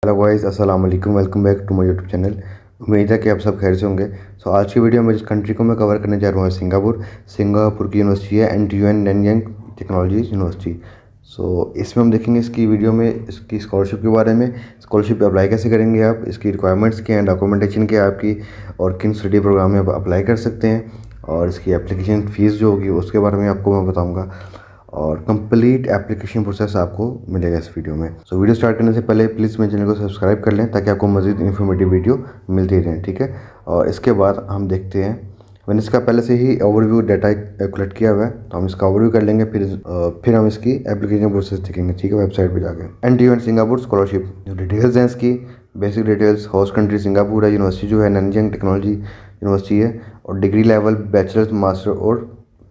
Hello guys, अस्सलाम वालेकुम। Welcome back to my YouTube channel. उम्मीद है कि आप सब खैर से होंगे। आज की वीडियो में जिस कंट्री को मैं कवर करने जा रहा हूँ सिंगापुर की यूनिवर्सिटी है एनटीयू नैनयांग टेक्नोलॉजी यूनिवर्सिटी। इसमें हम देखेंगे इसकी वीडियो में इसकी स्कॉलरशिप के बारे में, स्कॉलरशिप अप्लाई कैसे करेंगे आप, इसकी रिक्वायरमेंट्स क्या हैं, डॉक्यूमेंटेशन क्या है आपकी, और किन स्टडी प्रोग्राम में आप अप्लाई कर सकते हैं, और इसकी एप्लीकेशन फ़ीस जो होगी उसके बारे में आपको मैं बताऊँगा, और कंप्लीट एप्लीकेशन प्रोसेस आपको मिलेगा इस वीडियो में। वीडियो स्टार्ट करने से पहले प्लीज़ मेरे चैनल को सब्सक्राइब कर लें ताकि आपको मज़ीद इन्फॉर्मेटिव वीडियो मिलती रहें, ठीक है। और इसके बाद हम देखते हैं, मैंने इसका पहले से ही ओवरव्यू डाटा कलेक्ट किया हुआ है, तो हम इसका ओवरव्यू कर लेंगे, फिर हम इसकी एप्लीकेशन प्रोसेस देखेंगे, ठीक है। वेबसाइट पर जाकर एनटीयू एंड सिंगापुर स्कॉलरशिप जो डिटेल्स हैं इसकी, basic details, host country Singapore है, यूनिवर्सिटी जो है नैनयांग टेक्नोलॉजी यूनिवर्सिटी है, और डिग्री लेवल बैचलर्स, मास्टर और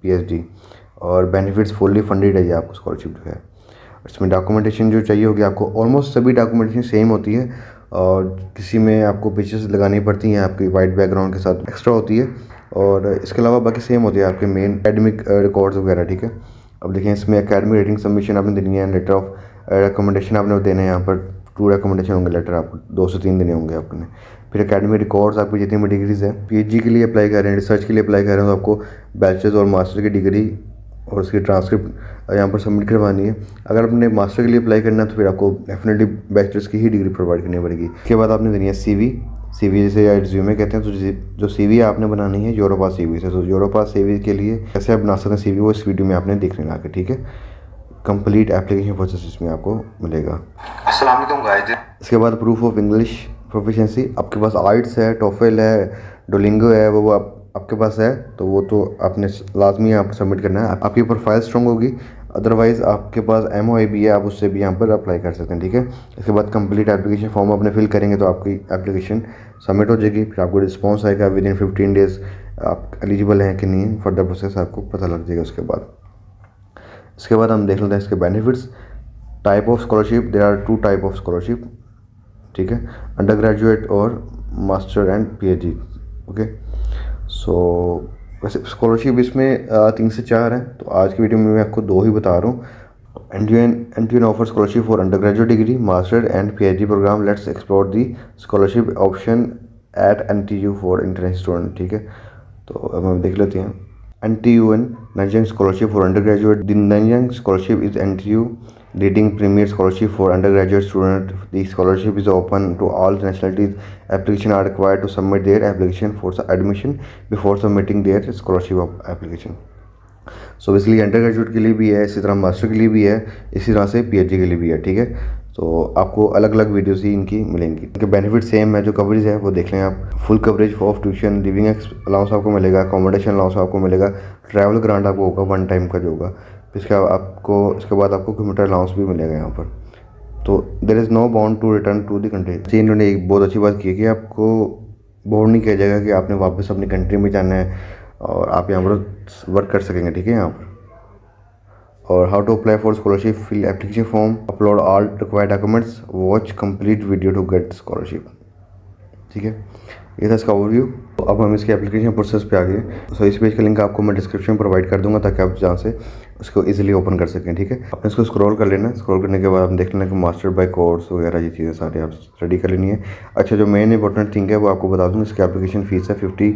पीएचडी, और बेनिफिट्स फुल्ली फंडेड है ये आपको स्कॉलरशिप जो है। इसमें डॉक्यूमेंटेशन जो चाहिए होगी आपको, ऑलमोस्ट सभी डॉक्यूमेंटेशन सेम होती है, और किसी में आपको पिक्चर्स लगानी पड़ती हैं आपकी वाइट बैकग्राउंड के साथ एक्स्ट्रा होती है, और इसके अलावा बाकी सेम होती है आपके मेन एकेडमिक रिकॉर्ड्स वगैरह, ठीक है। अब देखें, इसमें एकेडमिक रेटिंग सबमिशन आपने देनी है, लेटर ऑफ रिकमेंडेशन आपने देना है, यहाँ पर 2 रिकमेंडेशन होंगे, लेटर आपको 2 से 3 देने होंगे आपने। फिर एकेडमिक रिकॉर्ड्स आपकी जितनी भी डिग्रीज है, पीएचडी के लिए अप्लाई कर रहे हैं, रिसर्च के लिए अप्लाई कर रहे हैं, तो आपको बैचलर्स और मास्टर की डिग्री और उसकी ट्रांसक्रिप्ट यहाँ पर सबमिट करवानी है। अगर आपने मास्टर के लिए अप्लाई करना है तो फिर आपको डेफिनेटली बैचलर्स की ही डिग्री प्रोवाइड करनी पड़ेगी। इसके बाद आपने देनी है सीवी जैसे या रिज्यूमे कहते हैं, तो जो सीवी आपने बनानी है यूरोपास सीवी से। तो यूरोपास सीवी के लिए कैसे आप बना सकते हैं सीवी, वो इस वीडियो में आपने देखने लगा के, ठीक है। कंप्लीट एप्लीकेशन प्रोसेस इसमें आपको मिलेगा। अस्सलाम वालेकुम गाइस। इसके बाद प्रूफ ऑफ इंग्लिश प्रोफिशिएंसी, आपके पास आइट्स है, टोफेल है, डोलिंगो है, वो आपके पास है, तो वो तो आपने लाजमी यहाँ पर सबमिट करना है। आपकी प्रोफाइल स्ट्रॉन्ग होगी, अदरवाइज़ आपके पास MOI भी है, आप उससे भी यहाँ पर अप्लाई कर सकते हैं, ठीक है। इसके बाद कंप्लीट एप्लीकेशन फॉर्म आपने फिल करेंगे तो आपकी एप्लीकेशन सबमिट हो जाएगी। फिर आपको रिस्पॉन्स आएगा विदिन 15 डेज़, आप एलिजिबल हैं कि नहीं, फर्दर प्रोसेस आपको पता लग जाएगा उसके बाद। इसके बाद हम देख लेते हैं इसके benefits. Type of scholarship, there are 2 type of scholarship, ठीक है, अंडर ग्रेजुएट और मास्टर एंड PhD, ओके। वैसे स्कॉलरशिप इसमें 3 से 4 हैं, तो आज की वीडियो में मैं आपको 2 ही बता रहा हूँ। NTU offer scholarship for undergraduate degree, master and PhD program. Let's explore the scholarship option at NTU for international student, ठीक है। तो अब हम देख लेते हैं NTU and Nanyang Scholarship for Undergraduate. The Nanyang Scholarship is NTU leading premier scholarship for undergraduate students. The scholarship is open to all nationalities. Applications are required to submit their application for admission before submitting their scholarship application. So basically under graduate के लिए भी है, इसी तरह master के लिए भी है, इसी तरह से PhD के लिए भी है, ठीक है। तो आपको अलग अलग वीडियोस ही इनकी मिलेंगी। इनके बेनिफिट सेम है, जो कवरेज है वो देख लें आप। Full coverage of tuition, living allowance आपको मिलेगा, अकोमोडेशन अलाउंस आपको मिलेगा, ट्रैवल ग्रांट आपको होगा 1 टाइम का जो होगा। इसके बाद आपको कंप्यूटर अलाउंस भी मिलेगा यहाँ पर। तो there is no bound to return to the country. इन्होंने एक बहुत अच्छी बात की है कि आपको बाउंड नहीं किया जाएगा कि आपने वापस अपनी कंट्री में जाना है, और आप यहाँ पर वर्क कर सकेंगे, ठीक है यहाँ पर। और how to apply for scholarship, fill application form, upload all required documents, watch complete video to get scholarship, ठीक है। ये था इसका ओवरव्यू। तो अब हम इसके एप्लीकेशन प्रोसेस पे आ गए। इस पेज का लिंक आपको मैं डिस्क्रिप्शन में प्रोवाइड कर दूंगा ताकि आप जहाँ से उसको इजीली ओपन कर सकें, ठीक है। आपने इसको स्क्रॉल कर लेना, स्क्रॉल करने के बाद हम देख लेना कि मास्टर बाय कोर्स वगैरह ये चीज़ें सारी आप स्टडी कर लेनी है। अच्छा, जो मेन इंपॉर्टेंट थिंग है वो आपको बता दूँ, इसकी एप्लीकेशन फ़ीस है 50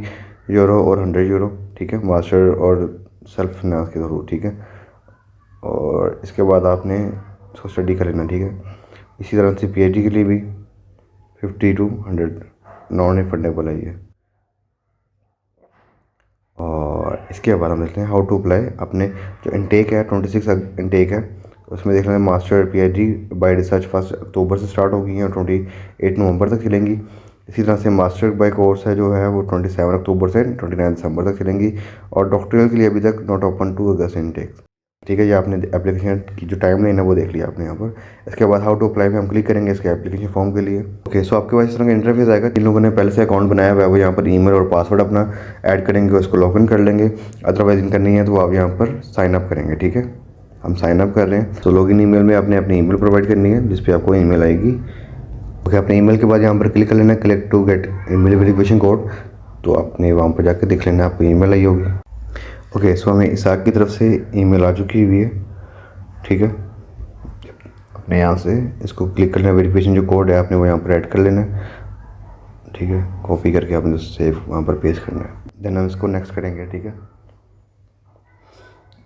यूरो और 100 यूरो, ठीक है, मास्टर और सेल्फ फाइनेंस के थ्रू, ठीक है। और इसके बाद आपने इसको स्टडी कर लेना, ठीक है। इसी तरह से PhD के लिए भी 50 to 100 नॉन रिफंडेबल है ये। और इसके बाद हम देखते हैं हाउ टू अप्लाई। अपने जो इनटेक है 26 इनटेक है, उसमें देख लें मास्टर PhD बाय रिसर्च 1 अक्टूबर से स्टार्ट होगी और 28 नवंबर तक चलेंगी। इसी तरह से मास्टर बाय कोर्स है जो है वो 27 अक्टूबर से 29 दिसंबर तक चलेंगी। और डॉक्टरल के लिए अभी तक not open to August intake, ठीक है। ये आपने एप्लीकेशन की जो टाइम लाइन है वो देख लिया आपने यहाँ पर। इसके बाद हाउ टू अप्लाई पे हम क्लिक करेंगे इसके एप्लीकेशन फॉर्म के लिए, ओके। सो आपके पास इस तरह का इंटरफेस आएगा। जिन लोगों ने पहले से अकाउंट बनाया हुआ है वो यहाँ पर ईमेल और पासवर्ड अपना ऐड करेंगे, उसको लॉग इन कर लेंगे। अदरवाइज इनका नहीं है तो आप यहाँ पर साइन अप करेंगे, ठीक है। हम साइन अप कर रहे हैं, तो लॉग इन ईमेल में आपने अपनी ईमेल प्रोवाइड करनी है जिस पर आपको ईमेल आएगी, ओके। अपने ईमेल के बाद यहाँ पर क्लिक कर लेना click to get email verification code, तो आपने वहाँ पर जाकर देख लेना आपको ईमेल आई होगी, ओके। सो हमें इसाक की तरफ से ईमेल आ चुकी हुई है, ठीक है। आपने यहाँ से इसको क्लिक कर लेना, वेरिफिकेशन जो कोड है आपने वो यहाँ पर ऐड कर लेना है, ठीक है। कॉपी करके आपने सेव वहाँ पर पेस्ट करना है। देन हम इसको नेक्स्ट करेंगे, ठीक है।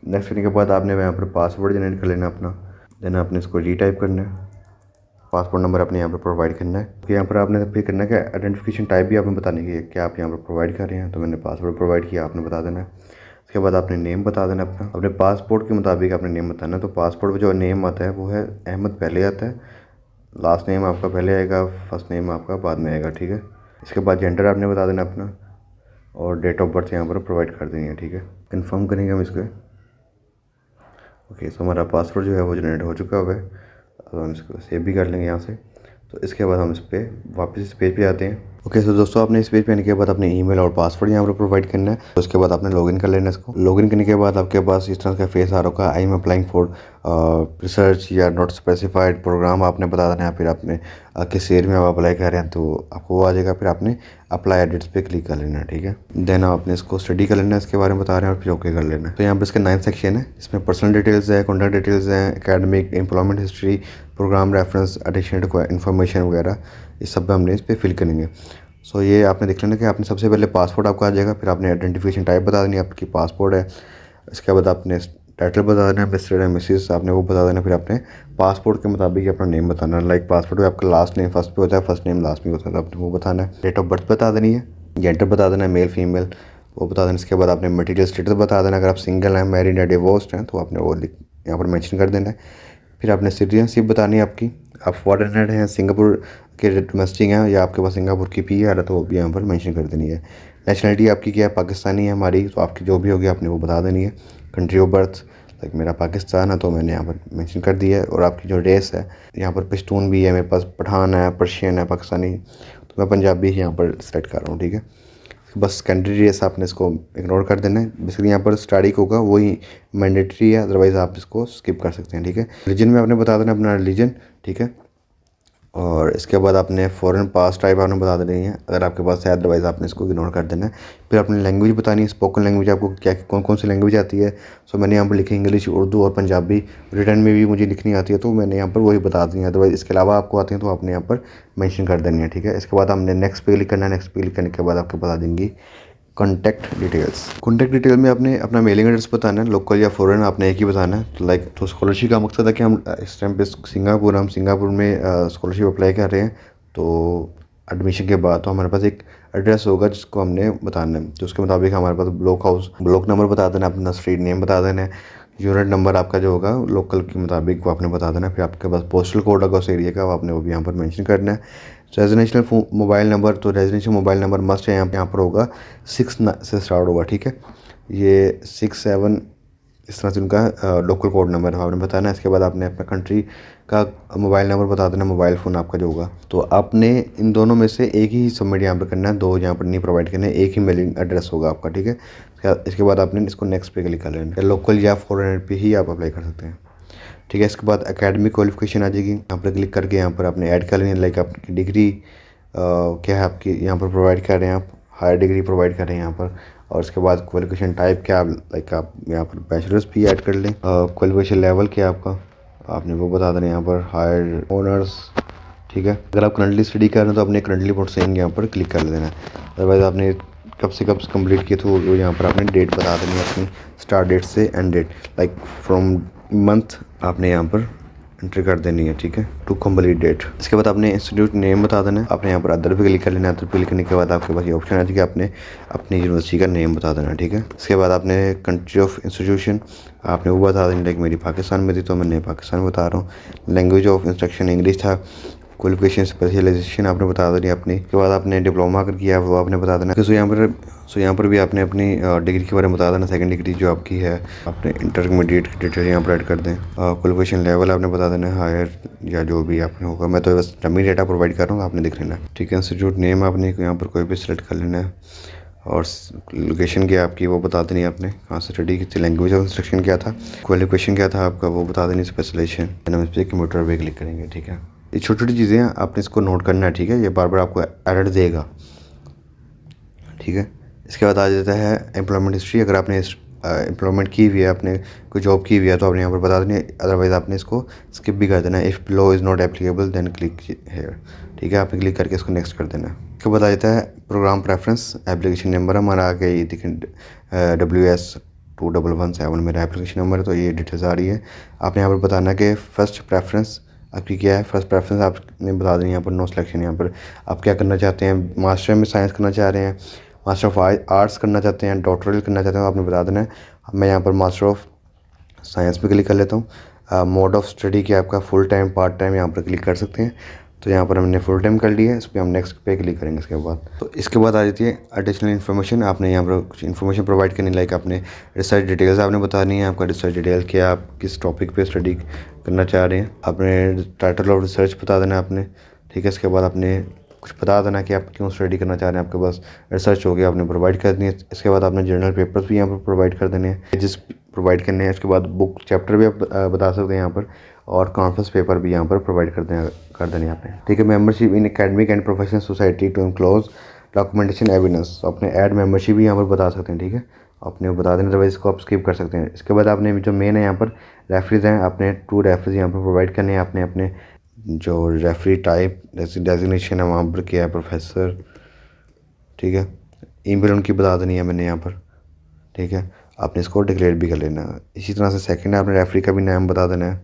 नेक्स्ट करने के बाद आपने यहाँ पर पासवर्ड जनरेट कर लेना अपना। देन आपने इसको रीटाइप करना है, पासपोर्ट नंबर अपने यहाँ पर प्रोवाइड करना है। तो यहाँ पर आपने फिर करना है कि आइडेंटिफिकेशन टाइप भी आपने बताने की है कि आप यहाँ पर प्रोवाइड कर रहे हैं। तो मैंने पासवर्ड प्रोवाइड किया, आपने बता देना है। उसके बाद आपने नेम बता देना अपना, अपने पासपोर्ट के मुताबिक आपने नेम बताना है। तो पासपोर्ट पर जो नेम आता है वो है अहमद पहले आता है, लास्ट नेम आपका पहले आएगा, फर्स्ट नेम आपका बाद में आएगा, ठीक है। इसके बाद जेंडर आपने बता देना अपना, और डेट ऑफ बर्थ यहाँ पर प्रोवाइड कर देनी है, ठीक है। कंफर्म करेंगे हम इसको। ओके, सो हमारा पासवर्ड जो है वो जनरेट हो चुका हुआ है। अब हम इसको सेव भी कर लेंगे यहाँ से। तो इसके बाद हम इस पर वापस इस पेज पे आते हैं। ओके, सो दोस्तों आपने इस पेज पे आने के बाद अपने ईमेल और पासवर्ड यहाँ पर प्रोवाइड करना है। तो उसके बाद आपने लॉगिन कर लेना है इसको। लॉगिन करने के बाद आपके पास इस तरह का फेस आ रहा है, I am applying for research या नॉट स्पेसिफाइड प्रोग्राम आपने बता देना है। फिर आपने किस एरिया में आप अप्लाई कर रहे हैं तो आपको वो आ जाएगा। फिर आपने अप्लाई एडिट्स पे क्लिक कर लेना है, ठीक है। देन आपने इसको स्टडी कर लेना है, इसके बारे में बता रहे हैं, और फिर ओके कर लेना है। तो यहाँ पर इसके 9 सेक्शन है, इसमें पर्सनल डिटेल्स है, कॉन्टैक्ट डिटेल्स हैं, academic, employment history, program reference, additional information वगैरह, ये सब हमने इस पर फिल करेंगे। सो ये आपने देख लेना कि आपने सबसे पहले पासपोर्ट आपका आ जाएगा। फिर आपने आइडेंटिफिकेशन टाइप बता देनी, आपकी पासपोर्ट है। इसके बाद आपने टाइटल बता देना, मिस्टर या मिसिस आपने वो बता देना। फिर आपने पासपोर्ट के मुताबिक अपना नेम बताना, लाइक पासपोर्ट में आपका लास्ट नेम फर्स्ट पे होता है, फर्स्ट नेम लास्ट में होता है, तो आपने वो बताना है। डेट ऑफ बर्थ बता देनी है, जेंडर बता देना है, मेल फीमेल वो बता देना। इसके बाद आपने मटेरियल स्टेटस बता देना, अगर आप सिंगल हैं, मैरिड या डिवोर्स्ड हैं तो आपने वो यहाँ पर मेंशन कर देना है। फिर आपने सिटीजनशिप बतानी है आपकी, आप फॉरेनर हैं, सिंगापुर के डोमेस्टिक हैं, या आपके पास सिंगापुर की PR है तो वो भी यहाँ पर मेंशन कर देनी है। नेशनलिटी आपकी क्या है, पाकिस्तानी है हमारी, तो आपकी जो भी होगी आपने वो बता देनी है। कंट्री ऑफ बर्थ, लाइक मेरा पाकिस्तान है तो मैंने यहाँ पर मेंशन कर दिया है। और आपकी जो रेस है, यहाँ पर पश्तून भी है मेरे पास, पठान है, पर्शियन है, पाकिस्तानी, तो मैं पंजाबी यहाँ पर सेलेक्ट कर रहा हूँ, ठीक है। बस कंट्री रेस आपने इसको इग्नोर कर देना है। बेसिकली यहाँ पर स्टडी होगा वही मैंडेटरी है, अदरवाइज़ आप इसको स्किप कर सकते हैं, ठीक है। रिलीजन में आपने बता देना अपना रिलीजन, ठीक है। और इसके बाद आपने फ़ॉरेन पास टाइप आपने बता देनी है, अगर आपके पास है, अदरवाइज़ आपने इसको इग्नोर कर देना है। फिर आपने लैंग्वेज बतानी है, स्पोकन लैंग्वेज आपको क्या कौन कौन सी लैंग्वेज आती है। सो मैंने यहाँ पर लिखी इंग्लिश, उर्दू और पंजाबी। रिटर्न में भी मुझे लिखनी आती है तो मैंने यहाँ पर वही बता दी है, अदरवाइज़ इसके अलावा आपको आती है तो आपने यहाँ पर मेंशन कर देनी है, ठीक है। इसके बाद हमने नेक्स्ट पे क्लिक करना है। नेक्स्ट पे क्लिक करने के बाद आपको बता देंगी कॉन्टैक्ट डिटेल्स। कॉन्टैक्ट डिटेल में आपने अपना मेलिंग एड्रेस बताना है, लोकल या फ़ॉरेन आपने एक ही बताना है। तो लाइक तो स्कॉलरशिप का मकसद है कि हम इस टाइम पे सिंगापुर में स्कॉलरशिप अप्लाई कर रहे हैं। तो एडमिशन के बाद तो हमारे पास एक एड्रेस होगा जिसको हमने बताना है। तो उसके मुताबिक हमारे पास ब्लॉक नंबर बता देना, अपना स्ट्रीट नेम बता देना है, यूनिट नंबर आपका जो होगा लोकल के मुताबिक वो आपने बता देना है। फिर आपके पास पोस्टल कोड होगा उस एरिया का, वो आपने वो भी यहाँ पर मेंशन करना है। रेजिडेंशियल मोबाइल नंबर, तो रेजिडेंशियल मोबाइल नंबर मस्ट है, यहाँ पर होगा 6 से स्टार्ट होगा, ठीक है। ये 6 7 इस तरह से उनका लोकल कोड नंबर है, आपने बताना है। इसके बाद आपने अपना कंट्री का मोबाइल नंबर बता देना, मोबाइल फ़ोन आपका जो होगा। तो आपने इन दोनों में से एक ही सबमिट यहाँ पर करना है, दो यहाँ पर नहीं प्रोवाइड करना है, एक ही मेलिंग एड्रेस होगा आपका, ठीक है। इसके बाद आपने इसको नेक्स्ट पे क्लिक कर लेना है, लोकल या फॉरेनर पे ही आप अप्लाई कर सकते हैं, ठीक है। इसके बाद एकेडमिक क्वालिफिकेशन आ जाएगी, यहाँ पर क्लिक करके यहाँ पर आपने ऐड कर लेनी है, लाइक आपकी डिग्री क्या है आपकी यहाँ पर प्रोवाइड कर रहे हैं, आप हायर डिग्री प्रोवाइड कर रहे हैं यहाँ पर। और उसके बाद क्वालिफिकेशन टाइप क्या, लाइक आप यहाँ पर बैचलर्स भी ऐड कर लें। क्वालिफिकेशन लेवल क्या आपका, आपने वो बता देना यहाँ पर, हायर ऑनर्स, ठीक है। अगर आप करंटली स्टडी कर रहे हैं तो अपने करंटली प्रोसेसिंग यहाँ पर क्लिक कर लेना है। अदरवाइज़ आपने कब से कब कंप्लीट किए तो वो यहाँ पर आपने डेट बता देनी है अपनी, स्टार्ट डेट से end date, like from month आपने यहाँ पर एंट्री कर देनी है, ठीक है, टू कंप्लीट डेट। इसके बाद आपने इंस्टीट्यूट नेम बता देना है, आपने यहाँ पर अदर पे क्लिक कर लेना है। अदर पे क्लिक करने के बाद आपके पास ये ऑप्शन आ जाएगा, आपने अपनी यूनिवर्सिटी का नेम बता देना, ठीक है। इसके बाद आपने कंट्री ऑफ इंस्टीट्यूशन आपने वो बता देनी, लाइक मेरी पाकिस्तान में थी तो मैंने पाकिस्तान बता रहा हूँ। लैंग्वेज ऑफ इंस्ट्रक्शन इंग्लिश था। क्वालिफिकेशन स्पेशलाइजेशन आपने बता देनी अपनी। उसके बाद आपने डिप्लोमा अगर किया है वो आपने बता देना। सो यहाँ पर भी आपने अपनी डिग्री के बारे में बता देना, सेकंड डिग्री जो आपकी है, आपने इंटरमीडिएट की डिटेल यहाँ पर ऐड कर दें। क्वालिफिकेशन लेवल आपने बता देना है, हायर या जो भी आपने होगा, मैं तो बस डमी डेटा प्रोवाइड कर रहा हूँ, आपने देख लेना, ठीक है। इंस्टीट्यूट नेम आपने यहाँ पर कोई भी सिलेक्ट कर लेना है, और लोकेशन क्या आपकी वो बता देनी है, आपने कहाँ से स्टडी की थी, लैंग्वेज ऑफ इंस्ट्रक्शन क्या था, क्वालिफिकेशन क्या था आपका वो बता देनी, स्पेशलाइजेशन। हम इस पर कंप्यूटर पे क्लिक करेंगे, ठीक है। ये छोटी छोटी चीज़ें हैं, आपने इसको नोट करना है, ठीक है। ये बार बार आपको एरर देगा, ठीक है। इसके बाद आ जाता है एम्प्लॉयमेंट हिस्ट्री। अगर आपने एम्प्लॉयमेंट की हुई है, आपने कोई जॉब की हुई है तो आपने यहाँ पर बता देनी है, अदरवाइज़ आपने इसको स्किप भी कर देना है। If below is not applicable then click here, ठीक है। आपने क्लिक करके इसको नेक्स्ट कर देना है। इसको बता देता है प्रोग्राम प्रेफरेंस, एप्लीकेशन नंबर हमारा आ गया, ये देखें WS2117 मेरा एप्लीकेशन नंबर है, तो ये डिटेल्स आ रही है। आपने यहाँ पर बताना है कि फ़र्स्ट प्रेफरेंस आपकी क्या है। फर्स्ट प्रेफरेंस आपने बता देनी है, यहाँ पर नो सिलेक्शन। यहाँ पर आप क्या करना चाहते हैं, मास्टर में साइंस करना चाह रहे हैं, मास्टर ऑफ आर्ट्स करना चाहते हैं, डॉक्टरल करना चाहते हैं, आपने बता देना है। मैं यहाँ पर मास्टर ऑफ साइंस पे क्लिक कर लेता हूँ। मोड ऑफ स्टडी क्या आपका फुल टाइम पार्ट टाइम, यहाँ पर क्लिक कर सकते हैं। तो यहाँ पर हमने फुल टाइम कर लिया है, इस पर हम नेक्स्ट पे क्लिक करेंगे। इसके बाद तो इसके बाद आ जाती है एडिशनल इन्फॉर्मेशन। आपने यहाँ पर कुछ इन्फॉर्मेशन प्रोवाइड करनी, लाइक आपने रिसर्च डिटेल्स आपने बतानी है, आपका रिसर्च डिटेल क्या, आप किस टॉपिक पे स्टडी करना चाह रहे हैं। आपने टाइटल ऑफ रिसर्च बता देना है आपने, ठीक है। इसके बाद आपने कुछ बता देना कि आप क्यों स्टडी करना चाह रहे हैं, आपके पास रिसर्च हो गया, आपने प्रोवाइड कर दी है। इसके बाद आपने जर्नल पेपर्स भी यहाँ पर प्रोवाइड कर देने हैं, जिस प्रोवाइड करने हैं। इसके बाद बुक चैप्टर भी आप बता सकते हैं यहाँ पर, और कॉन्फ्रेंस पेपर भी यहाँ पर प्रोवाइड कर देने आपने, ठीक है। Membership in academic and professional society to enclose documentation evidence, तो अपने ऐड मेंबरशिप भी यहाँ पर बता सकते हैं, ठीक है। आपने बता देना, अदरवाइज इसको आप स्किप कर सकते हैं। इसके बाद आपने जो मेन है यहाँ पर रेफरीज हैं, आपने 2 रेफरीज यहाँ पर प्रोवाइड करने हैं। आपने अपने जो रेफरी टाइप डेजिग्नेशन है वहाँ पर किया है प्रोफेसर, ठीक है। ईमेल उनकी बता देनी है मैंने यहाँ पर, ठीक है। आपने इसको डिक्लेयर भी कर लेना। इसी तरह से सेकंड है, आपने रेफरी का भी नाम बता देना है,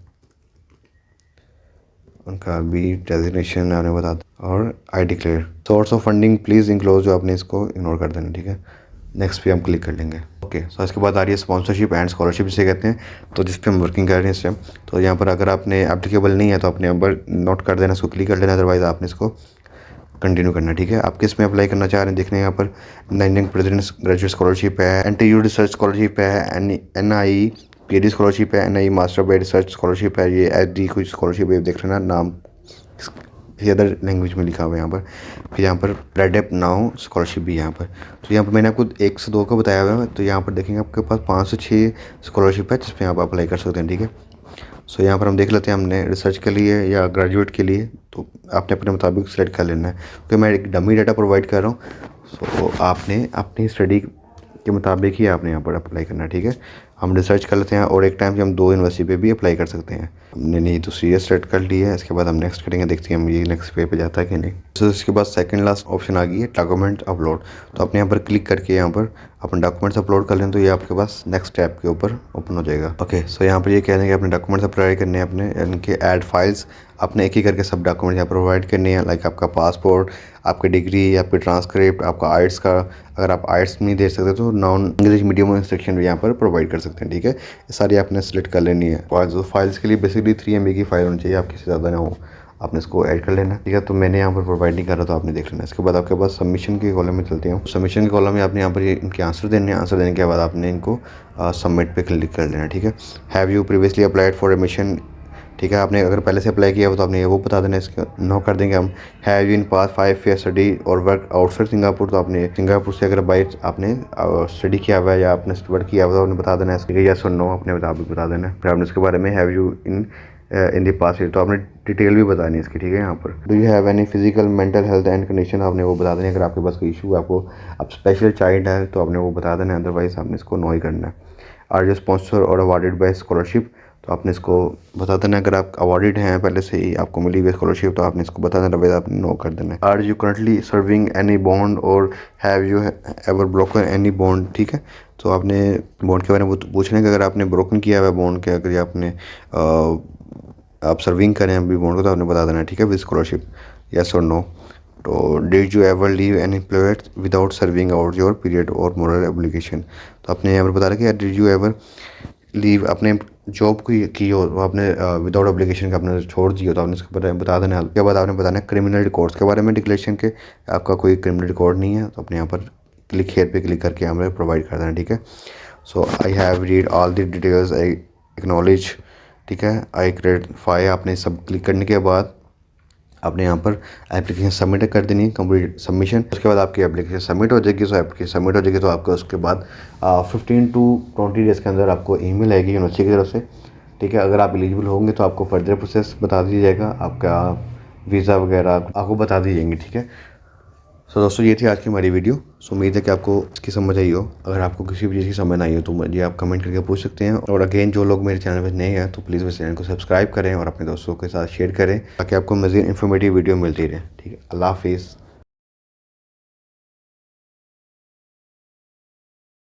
उनका भी डेजिग्नेशन आपने बता देना, और I declare source of funding please enclose, जो आपने इसको इग्नोर कर देना, ठीक है। नेक्स्ट पे हम क्लिक कर लेंगे। ओके, सो इसके बाद आ रही है स्पॉन्सरशिप एंड स्कॉलरशिप जिसे कहते हैं, तो जिस पे हम वर्किंग कर रहे हैं इस टाइम। तो यहाँ पर अगर आपने एप्लीकेबल नहीं है तो आपने यहाँ पर नोट कर देना, इसको क्लिक कर लेना, अदरवाइज आपने इसको कंटिन्यू करना, ठीक है। आप किस में अप्लाई करना चाह रहे हैं देखने, यहाँ पर इंडियन प्रेसिडेंट ग्रेजुएट स्कॉलरशिप है, NTU रिसर्च स्कॉलरशिप है, NIE PhD स्कॉलरशिप है, NIE master bye research scholarship है, ये HD कुछ स्कॉलरशिप है, देख लेना नाम किसी अदर लैंग्वेज में लिखा हुआ है यहाँ पर। फिर यहाँ पर रेडेप नाउ स्कॉलरशिप भी यहाँ पर। तो यहाँ पर मैंने आपको 1 से 2 का बताया हुआ है, तो यहाँ पर देखेंगे आपके पास 5 से 6 स्कॉलरशिप है जिसमें आप अप्लाई कर सकते हैं, ठीक है। सो यहाँ पर हम देख लेते हैं, हमने रिसर्च के लिए या ग्रेजुएट के लिए, तो आपने अपने मुताबिक सेलेक्ट कर लेना है, क्योंकि मैं एक डमी डाटा प्रोवाइड कर रहा हूँ। सो आपने अपनी स्टडी के मुताबिक ही आपने यहाँ पर अप्लाई करना है, ठीक है। हम रिसर्च कर लेते हैं, और एक टाइम पे हम 2 यूनिवर्सिटी पे भी अप्लाई कर सकते हैं। हमने नहीं तो सीरियस सेलेक्ट कर ली है, इसके बाद हम नेक्स्ट करेंगे, देखते हैं हम ये नेक्स्ट पे जाता है कि नहीं। तो इसके बाद सेकंड लास्ट ऑप्शन आ गई है डॉक्यूमेंट अपलोड, तो आपने यहाँ पर क्लिक करके यहाँ पर अपने डॉक्यूमेंट्स अपलोड कर लें, तो ये आपके पास नेक्स्ट टैब के ऊपर ओपन हो जाएगा। ओके, सो यहाँ पर ये कह रहे हैं कि अपने डॉक्यूमेंट्स अप्लाई करने हैं, अपने इनके ऐड फाइल्स आपने एक ही करके सब डॉक्यूमेंट यहाँ पर प्रोवाइड करने हैं, लाइक आपका पासपोर्ट, आपकी डिग्री, आपकी ट्रांसक्रिप्ट, आपका आइट्स का, अगर आप आइट्स नहीं दे सकते तो नॉन इंग्लिश मीडियम इंस्ट्रक्शन भी यहाँ पर प्रोवाइड कर सकते हैं, ठीक है। ये सारी आपने सेलेक्ट कर लेनी है। और फाइल्स के लिए बेसिकली 3 MB की फाइल होनी चाहिए, आपकी से ज़्यादा ना हो, आपने इसको ऐड कर लेना, ठीक है। तो मैंने यहाँ पर प्रोवाइड नहीं कर रहा, तो आपने देख लेना। इसके बाद आपके पास सबमिशन के कॉलम में चलते हैं। सबमिशन के कॉलम में आपने यहाँ पर ये इनके आंसर देने हैं, आंसर देने के बाद आपने इनको सबमिट पे क्लिक कर लेना, ठीक है। Have you previously applied for admission, ठीक है। आपने अगर पहले से अप्लाई किया हो तो आपने वो बता देना, इसके नो कर देंगे हम। Have you in pass 5 year study और वर्क आउटसाइड सिंगापुर, तो आपने सिंगापुर से अगर बाई आपने स्टडी किया हुआ है या आपने वर्क किया हुआ है, आपने बता देना है इसके यस और नो अपने मुताबिक बता देना है। फिर आपने इसके बारे में have you in the pass year, तो आपने डिटेल भी बतानी है इसकी, ठीक है। यहाँ पर do you have any physical mental health and condition, आपने वो बता देना। अगर आपके पास कोई इशू आपको आप स्पेशल चाइल्ड है तो आपने वो बता देना है, अदरवाइज आपने इसको नो ही करना है। आर यू स्पॉन्सर और अवार्डेड बाय स्कॉलरशिप, तो आपने इसको बता देना। अगर आप अवार्डेड हैं, पहले से ही आपको मिली हुई स्कॉलरशिप, तो आपने इसको बता देना, आपने नो कर देना है। Are you currently serving any bond और have you ever broken any bond, ठीक है। तो आपने बॉन्ड के बारे में पूछना है कि अगर आपने ब्रोकन किया हुआ है बॉन्ड के, अगर आपने आप सर्विंग करें अभी बॉन्ड को, तो आपने बता देना है, ठीक है, विद स्कॉलरशिप यस और नो। तो did you ever leave an employer without serving out your period और मोरल एब्लिगेशन, तो आपने यहाँ पर बता रहा कि डिड यू एवर लीव, अपने जॉब को की हो तो आपने विदाउट एप्लीकेशन का आपने छोड़ दिया, तो आपने इसके बारे में बता देना। उसके बाद आपने बताना है क्रिमिनल रिकॉर्ड्स के बारे में, डिक्लेरेशन के आपका कोई क्रिमिनल रिकॉर्ड नहीं है, तो अपने यहाँ पर क्लिक हेयर पे क्लिक करके हमें प्रोवाइड कर देना, ठीक है। So I have read all the details, I acknowledge, ठीक है, आई क्रेडिफाई, आपने सब क्लिक करने के बाद आपने यहाँ पर एप्लीकेशन सबमिट कर देनी है, कंप्लीट सबमिशन। उसके बाद आपकी एप्लीकेशन सबमिट हो जाएगी। सो एप्लीकेशन सबमिट हो जाएगी तो आपको उसके बाद 15 to 20 डेज़ के अंदर आपको ईमेल आएगी यूनिवर्सिटी की तरफ से, ठीक है। अगर आप एलिजिबल होंगे तो आपको फर्दर प्रोसेस बता दिया जाएगा, आपका वीज़ा वगैरह आपको बता दी जाएंगी, ठीक है। सो दोस्तों ये थी आज की हमारी वीडियो। सो उम्मीद है कि आपको इसकी समझ आई हो। अगर आपको किसी भी चीज़ की समझ ना आई हो तो मुझे आप कमेंट करके पूछ सकते हैं। और अगेन जो लोग मेरे चैनल पर नए हैं तो प्लीज़ मेरे चैनल को सब्सक्राइब करें और अपने दोस्तों के साथ शेयर करें ताकि आपको मज़ीद इन्फॉर्मेटिव वीडियो मिलती रहे। ठीक है, अल्लाह हाफिज़।